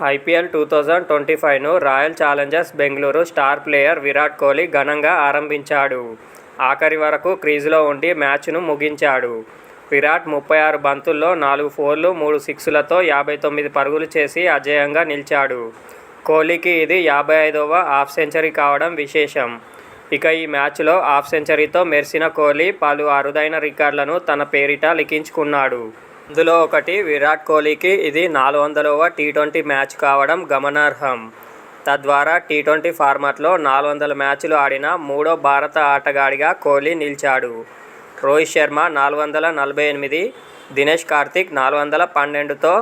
IPL 2025ను Royal Challengers Bengaluru star player Virat Kohli ఘనంగా ఆరంభించాడు. ఆఖరి వరకు క్రీజులో ఉండి మ్యాచ్ను ముగించాడు. విరాట్ 36 బంతుల్లో 4 ఫోర్లు, 3 సిక్సులతో 59 పరుగులు చేసి అజేయంగా నిలిచాడు. కోహ్లీకి ఇది 55వ హాఫ్ సెంచరీ కావడం విశేషం. ఇక ఈ మ్యాచ్లో హాఫ్ సెంచరీతో మెరిసిన కోహ్లీ పలు అరుదైన రికార్డులను తన పేరిట లిఖించుకున్నాడు. అందులో ఒకటి విరాట్ కోహ్లీకి ఇది 400వ టీ20 మ్యాచ్ కావడం గమనార్హం. తద్వారా టీ20 ఫార్మాట్లో 400 మ్యాచ్లు ఆడిన మూడో భారత ఆటగాడిగా కోహ్లీ నిలిచాడు. రోహిత్ శర్మ 448, దినేష్ కార్తీక్ 412తో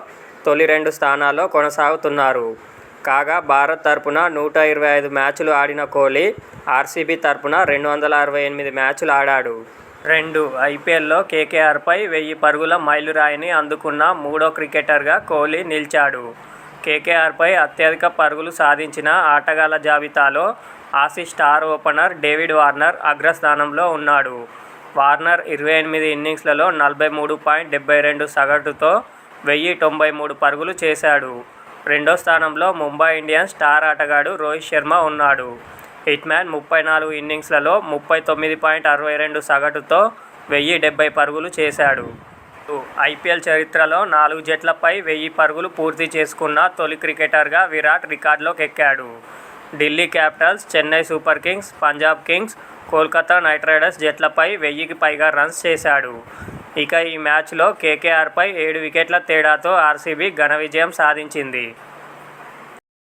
తొలి 2 స్థానాల్లో కొనసాగుతున్నారు. కాగా భారత్ తరపున 125 మ్యాచ్లు ఆడిన కోహ్లీ ఆర్సీబీ తరపున 268 మ్యాచ్లు ఆడాడు. ఐపీఎల్లో కేకేఆర్పై 1000 పరుగుల మైలురాయిని అందుకున్న మూడో క్రికెటర్గా కోహ్లీ నిలిచాడు. కేకేఆర్పై అత్యధిక పరుగులు సాధించిన ఆటగాళ్ల జాబితాలో Aussies star opener David Warner అగ్రస్థానంలో ఉన్నాడు. వార్నర్ 28 ఇన్నింగ్స్లలో 43.72 సగటుతో 1093 పరుగులు చేశాడు. రెండో స్థానంలో ముంబై ఇండియన్స్ స్టార్ ఆటగాడు రోహిత్ శర్మ ఉన్నాడు. హిట్మ్యాన్ 34 ఇన్నింగ్స్లలో 39.62 సగటుతో 1070 పరుగులు చేశాడు. ఐపీఎల్ చరిత్రలో 4 జట్లపై 1000 పరుగులు పూర్తి చేసుకున్న తొలి క్రికెటర్గా విరాట్ రికార్డులోకి ఎక్కాడు. Delhi Capitals, Chennai Super Kings, Punjab Kings, Kolkata Knight Riders జట్లపై 1000కి పైగా రన్స్ చేశాడు. ఇక ఈ మ్యాచ్లో కేకేఆర్పై 7 వికెట్ల తేడాతో ఆర్సీబీ ఘన విజయం సాధించింది.